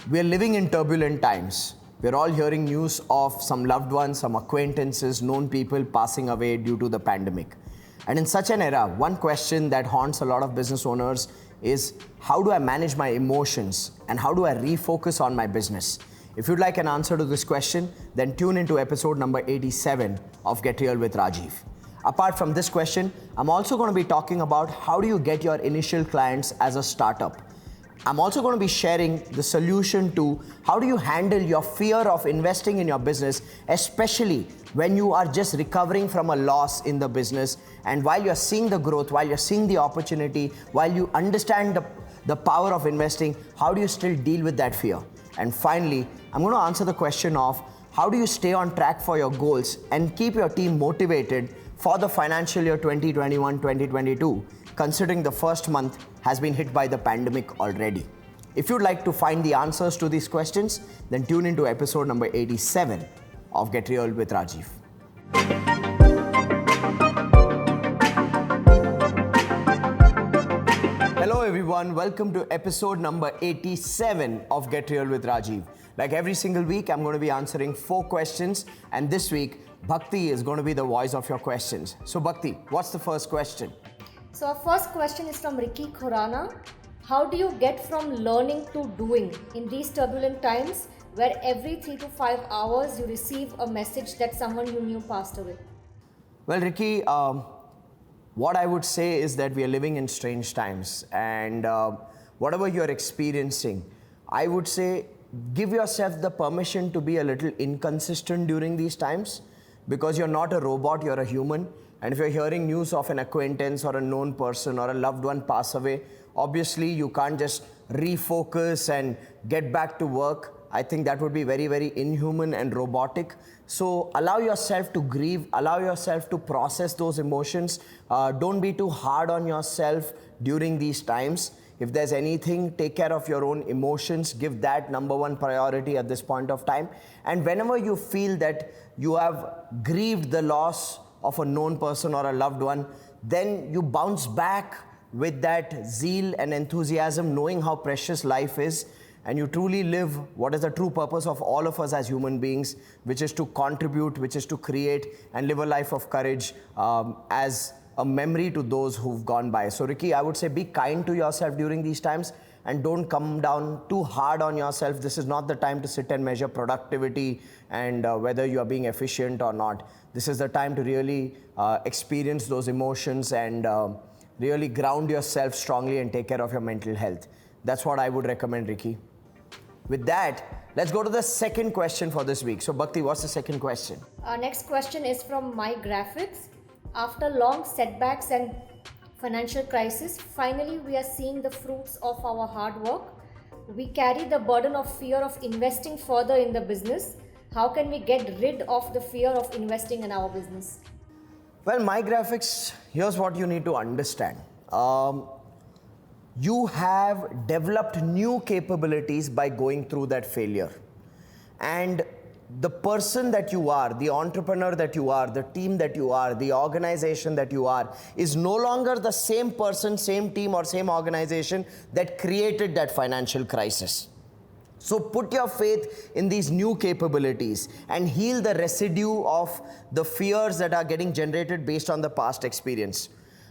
We're living in turbulent times. We're all hearing news of some loved ones, some acquaintances, known people passing away due to the pandemic. And in such an era, one question that haunts a lot of business owners is, how do I manage my emotions and how do I refocus on my business? If you'd like an answer to this question, then tune into episode number 87 of Get Real with Rajiv. Apart from this question, I'm also going to be talking about how do you get your initial clients as a startup. I'm also going to be sharing the solution to how do you handle your fear of investing in your business, especially when you are just recovering from a loss in the business, and while you're seeing the growth, while you're seeing the opportunity, while you understand the power of investing, how do you still deal with that fear? And finally, I'm going to answer the question of how do you stay on track for your goals and keep your team motivated for the financial year 2021-2022, considering the first month has been hit by the pandemic already. If you'd like to find the answers to these questions, then tune into episode number 87 of Get Real with Rajiv. Hello everyone, welcome to episode number 87 of Get Real with Rajiv. Like every single week, I'm going to be answering 4 questions, and this week, Bhakti is going to be the voice of your questions. So Bhakti, what's the first question? So our first question is from Ricky Khurana. How do you get from learning to doing in these turbulent times where every 3 to 5 hours you receive a message that someone you knew passed away? Well, Ricky, what I would say is that we are living in strange times, and whatever you're experiencing, I would say give yourself the permission to be a little inconsistent during these times, because you're not a robot, you're a human. And if you're hearing news of an acquaintance or a known person or a loved one pass away, obviously you can't just refocus and get back to work. I think that would be very, very inhuman and robotic. So allow yourself to grieve, allow yourself to process those emotions. Don't be too hard on yourself during these times. If there's anything, take care of your own emotions. Give that number one priority at this point of time. And whenever you feel that you have grieved the loss of a known person or a loved one, then you bounce back with that zeal and enthusiasm, knowing how precious life is, and you truly live what is the true purpose of all of us as human beings, which is to contribute, which is to create and live a life of courage as a memory to those who've gone by. So Ricky, I would say be kind to yourself during these times and don't come down too hard on yourself. This is not the time to sit and measure productivity and whether you are being efficient or not. This is the time to really experience those emotions and really ground yourself strongly and take care of your mental health. That's what I would recommend, Ricky. With that, let's go to the second question for this week. So Bhakti, what's the second question? Our next question is from My Graphics. After long setbacks and financial crisis, finally we are seeing the fruits of our hard work. We carry the burden of fear of investing further in the business. How can we get rid of the fear of investing in our business? Well, My Graphics, here's what you need to understand. You have developed new capabilities by going through that failure. And the person that you are, the entrepreneur that you are, the team that you are, the organization that you are, is no longer the same person, same team, or same organization that created that financial crisis. So put your faith in these new capabilities and heal the residue of the fears that are getting generated based on the past experience.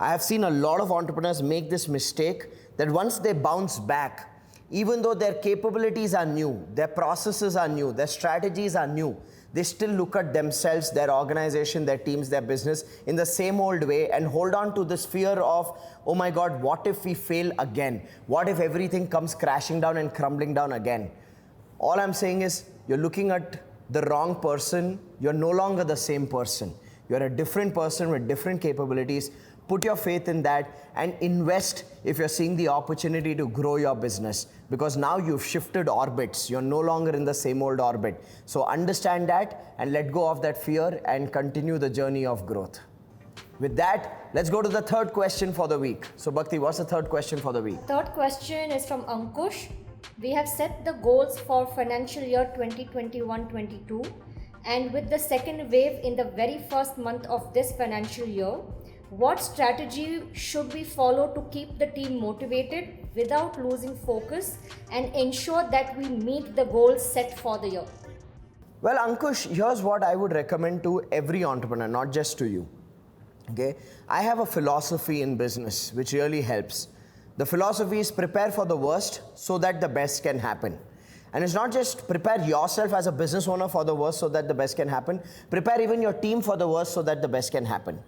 I have seen a lot of entrepreneurs make this mistake that once they bounce back, even though their capabilities are new, their processes are new, their strategies are new, they still look at themselves, their organization, their teams, their business in the same old way and hold on to this fear of, oh my God, what if we fail again? What if everything comes crashing down and crumbling down again? All I'm saying is you're looking at the wrong person. You're no longer the same person. You're a different person with different capabilities. Put your faith in that and invest if you're seeing the opportunity to grow your business, because now you've shifted orbits. You're no longer in the same old orbit. So understand that and let go of that fear and continue the journey of growth. With that, let's go to the third question for the week. So Bhakti, what's the third question for the week? Third question is from Ankush. We have set the goals for financial year 2021-22, and with the second wave in the very first month of this financial year, what strategy should we follow to keep the team motivated without losing focus and ensure that we meet the goals set for the year? Well, Ankush, here's what I would recommend to every entrepreneur, not just to you. Okay, I have a philosophy in business which really helps. The philosophy is prepare for the worst so that the best can happen. And it's not just prepare yourself as a business owner for the worst so that the best can happen. Prepare even your team for the worst so that the best can happen.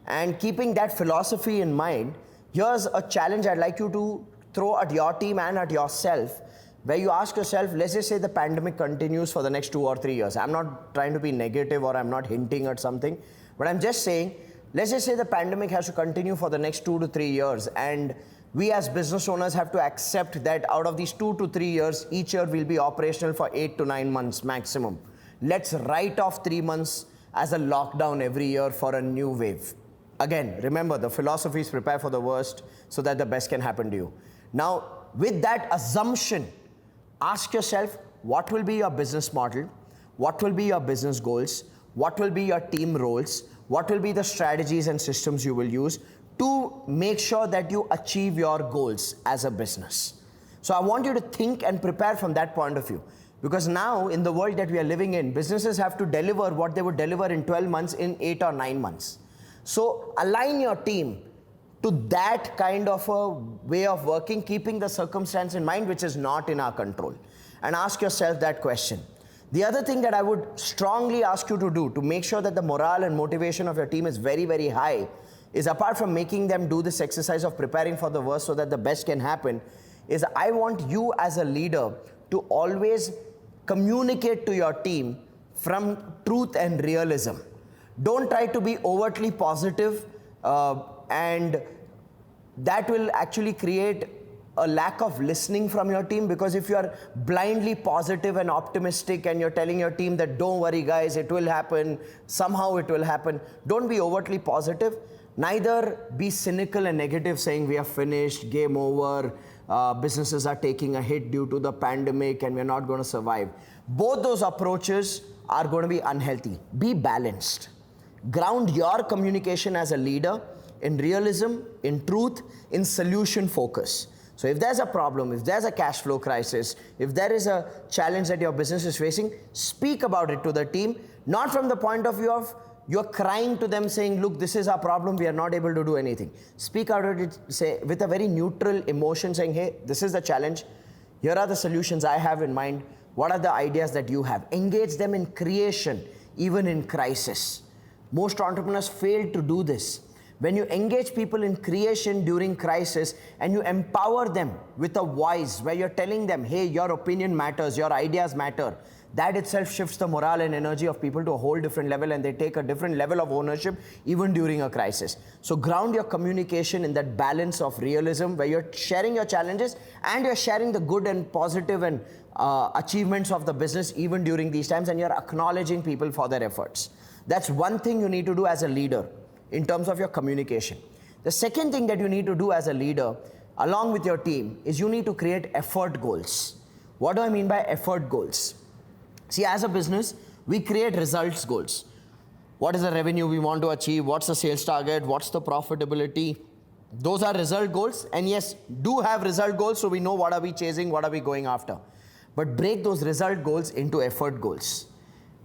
And keeping that philosophy in mind, here's a challenge I'd like you to throw at your team and at yourself, where you ask yourself, let's just say the pandemic continues for the next 2 or 3 years. I'm not trying to be negative or I'm not hinting at something, but I'm just saying, let's just say the pandemic has to continue for the next 2 to 3 years, and we as business owners have to accept that out of these 2 to 3 years, each year will be operational for 8 to 9 months maximum. Let's write off 3 months as a lockdown every year for a new wave. Again, remember, the philosophy is prepare for the worst so that the best can happen to you. Now, with that assumption, ask yourself, what will be your business model? What will be your business goals? What will be your team roles? What will be the strategies and systems you will use to make sure that you achieve your goals as a business? So I want you to think and prepare from that point of view. Because now, in the world that we are living in, businesses have to deliver what they would deliver in 12 months in 8 or 9 months. So align your team to that kind of a way of working, keeping the circumstance in mind, which is not in our control. And ask yourself that question. The other thing that I would strongly ask you to do to make sure that the morale and motivation of your team is very, very high is, apart from making them do this exercise of preparing for the worst so that the best can happen, is I want you as a leader to always communicate to your team from truth and realism. Don't try to be overtly positive, and that will actually create a lack of listening from your team, because if you are blindly positive and optimistic and you're telling your team that don't worry guys, it will happen, somehow it will happen, don't be overtly positive. Neither be cynical and negative saying we are finished, game over, businesses are taking a hit due to the pandemic and we're not going to survive. Both those approaches are going to be unhealthy. Be balanced. Ground your communication as a leader in realism, in truth, in solution focus. So if there's a problem, if there's a cash flow crisis, if there is a challenge that your business is facing, speak about it to the team, not from the point of view of you're crying to them saying, look, this is our problem, we are not able to do anything. Speak out of it, say, with a very neutral emotion, saying, hey, this is the challenge, here are the solutions I have in mind, what are the ideas that you have? Engage them in creation, even in crisis. Most entrepreneurs fail to do this. When you engage people in creation during crisis and you empower them with a voice where you're telling them, hey, your opinion matters, your ideas matter, that itself shifts the morale and energy of people to a whole different level, and they take a different level of ownership even during a crisis. So ground your communication in that balance of realism where you're sharing your challenges and you're sharing the good and positive and achievements of the business even during these times, and you're acknowledging people for their efforts. That's one thing you need to do as a leader in terms of your communication. The second thing that you need to do as a leader along with your team is you need to create effort goals. What do I mean by effort goals? See, as a business, we create results goals. What is the revenue we want to achieve? What's the sales target? What's the profitability? Those are result goals. And yes, do have result goals so we know what are we chasing, what are we going after. But break those result goals into effort goals.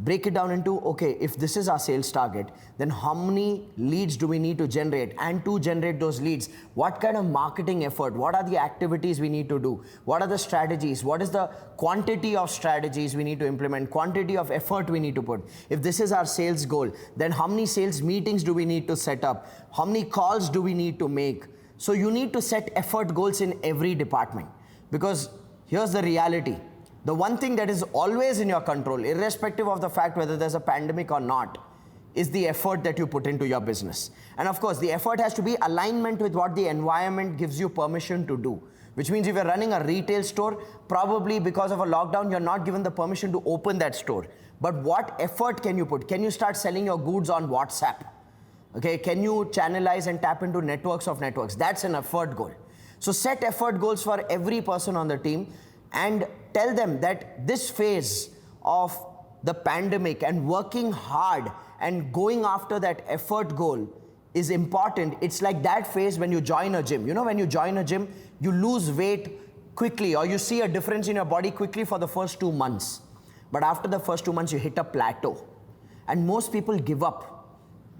Break it down into, okay, if this is our sales target, then how many leads do we need to generate? And to generate those leads, what kind of marketing effort? What are the activities we need to do? What are the strategies? What is the quantity of strategies we need to implement? Quantity of effort we need to put? If this is our sales goal, then how many sales meetings do we need to set up? How many calls do we need to make? So you need to set effort goals in every department, because here's the reality. The one thing that is always in your control, irrespective of the fact whether there's a pandemic or not, is the effort that you put into your business. And of course, the effort has to be alignment with what the environment gives you permission to do. Which means if you're running a retail store, probably because of a lockdown, you're not given the permission to open that store. But what effort can you put? Can you start selling your goods on WhatsApp? Okay, can you channelize and tap into networks of networks? That's an effort goal. So set effort goals for every person on the team and tell them that this phase of the pandemic and working hard and going after that effort goal is important. It's like that phase when you join a gym. You know, when you join a gym, you lose weight quickly, or you see a difference in your body quickly for the first 2 months. But after the first 2 months, you hit a plateau. And most people give up.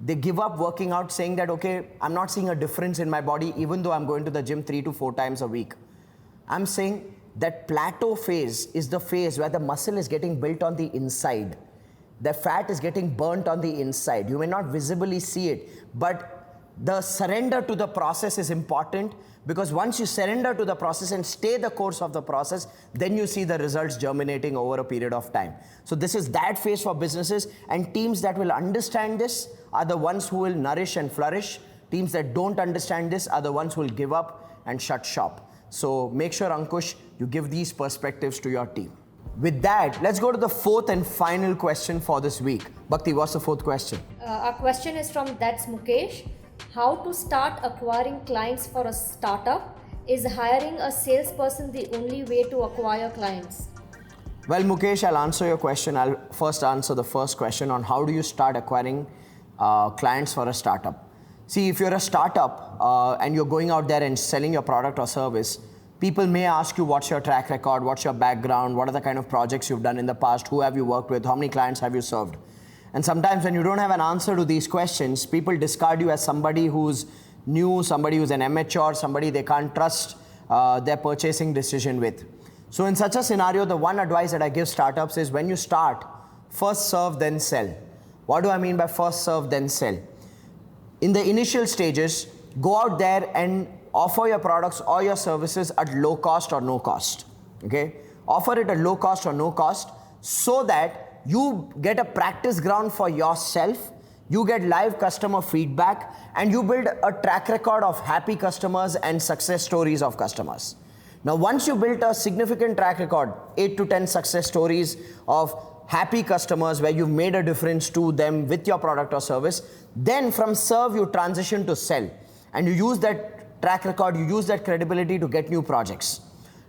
They give up working out, saying that, okay, I'm not seeing a difference in my body, even though I'm going to the gym 3 to 4 times a week. I'm saying that plateau phase is the phase where the muscle is getting built on the inside. The fat is getting burnt on the inside. You may not visibly see it, but the surrender to the process is important, because once you surrender to the process and stay the course of the process, then you see the results germinating over a period of time. So this is that phase for businesses, and teams that will understand this are the ones who will nourish and flourish. Teams that don't understand this are the ones who will give up and shut shop. So make sure, Ankush, you give these perspectives to your team. With that, let's go to the fourth and final question for this week. Bhakti, what's the fourth question? Our question is from That's Mukesh. How to start acquiring clients for a startup? Is hiring a salesperson the only way to acquire clients? Well, Mukesh, I'll answer your question. I'll first answer the first question on how do you start acquiring clients for a startup. See, if you're a startup and you're going out there and selling your product or service, people may ask you what's your track record, what's your background, what are the kind of projects you've done in the past, who have you worked with, how many clients have you served. And sometimes when you don't have an answer to these questions, people discard you as somebody who's new, somebody who's an amateur, somebody they can't trust their purchasing decision with. So in such a scenario, the one advice that I give startups is, when you start, first serve, then sell. What do I mean by first serve, then sell? In the initial stages, go out there and offer your products or your services at low cost or no cost. Okay? Offer it at low cost or no cost, so that you get a practice ground for yourself, you get live customer feedback, and you build a track record of happy customers and success stories of customers. Now, once you build a significant track record, 8 to 10 success stories of happy customers where you've made a difference to them with your product or service, then from serve you transition to sell, and you use that track record, you use that credibility to get new projects.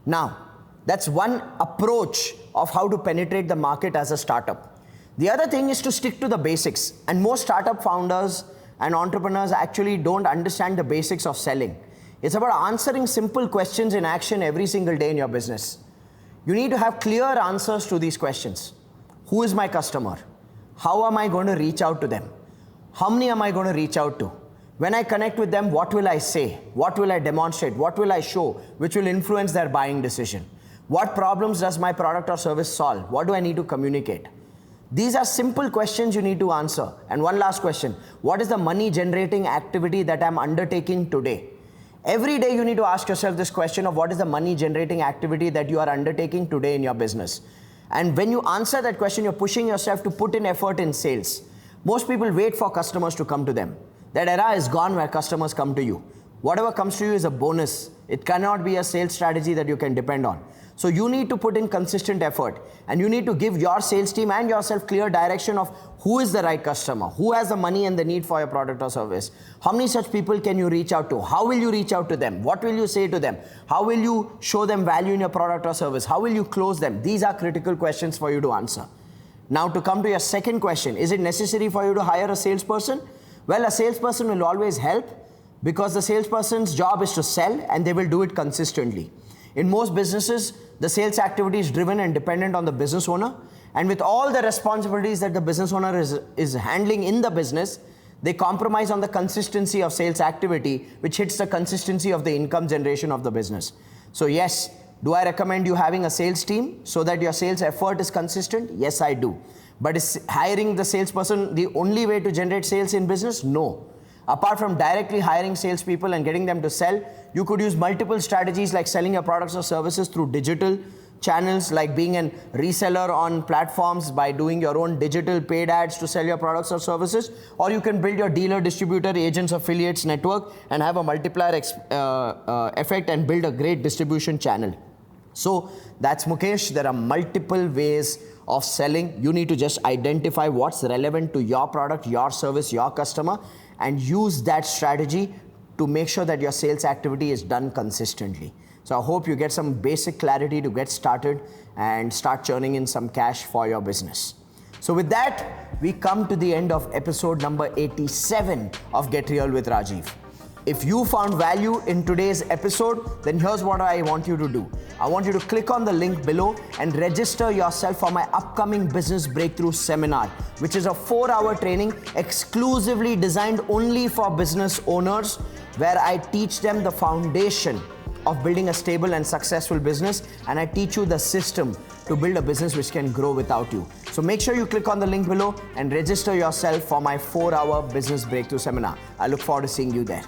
Now, that's one approach of how to penetrate the market as a startup. The other thing is to stick to the basics, and most startup founders and entrepreneurs actually don't understand the basics of selling. It's about answering simple questions in action every single day in your business. You need to have clear answers to these questions. Who is my customer? How am I going to reach out to them? How many am I going to reach out to? When I connect with them, what will I say? What will I demonstrate? What will I show which will influence their buying decision? What problems does my product or service solve? What do I need to communicate? These are simple questions you need to answer. And one last question. What is the money generating activity that I'm undertaking today? Every day you need to ask yourself this question of what is the money generating activity that you are undertaking today in your business. And when you answer that question, you're pushing yourself to put in effort in sales. Most people wait for customers to come to them. That era is gone where customers come to you. Whatever comes to you is a bonus. It cannot be a sales strategy that you can depend on. So you need to put in consistent effort, and you need to give your sales team and yourself clear direction of who is the right customer, who has the money and the need for your product or service. How many such people can you reach out to? How will you reach out to them? What will you say to them? How will you show them value in your product or service? How will you close them? These are critical questions for you to answer. Now, to come to your second question, is it necessary for you to hire a salesperson? Well, a salesperson will always help, because the salesperson's job is to sell, and they will do it consistently. In most businesses, the sales activity is driven and dependent on the business owner, and with all the responsibilities that the business owner is handling in the business, they compromise on the consistency of sales activity, which hits the consistency of the income generation of the business. So yes, do I recommend you having a sales team so that your sales effort is consistent? Yes, I do. But is hiring the salesperson the only way to generate sales in business? No. Apart from directly hiring salespeople and getting them to sell, you could use multiple strategies like selling your products or services through digital channels, like being a reseller on platforms by doing your own digital paid ads to sell your products or services, or you can build your dealer, distributor, agents, affiliates network and have a multiplier effect and build a great distribution channel. So that's Mukesh. There are multiple ways of selling. You need to just identify what's relevant to your product, your service, your customer, and use that strategy to make sure that your sales activity is done consistently. So I hope you get some basic clarity to get started and start churning in some cash for your business. So with that, we come to the end of episode number 87 of Get Real with Rajiv. If you found value in today's episode, then here's what I want you to do. I want you to click on the link below and register yourself for my upcoming Business Breakthrough Seminar, which is a 4-hour training exclusively designed only for business owners, where I teach them the foundation of building a stable and successful business, and I teach you the system to build a business which can grow without you. So make sure you click on the link below and register yourself for my 4-hour Business Breakthrough Seminar. I look forward to seeing you there.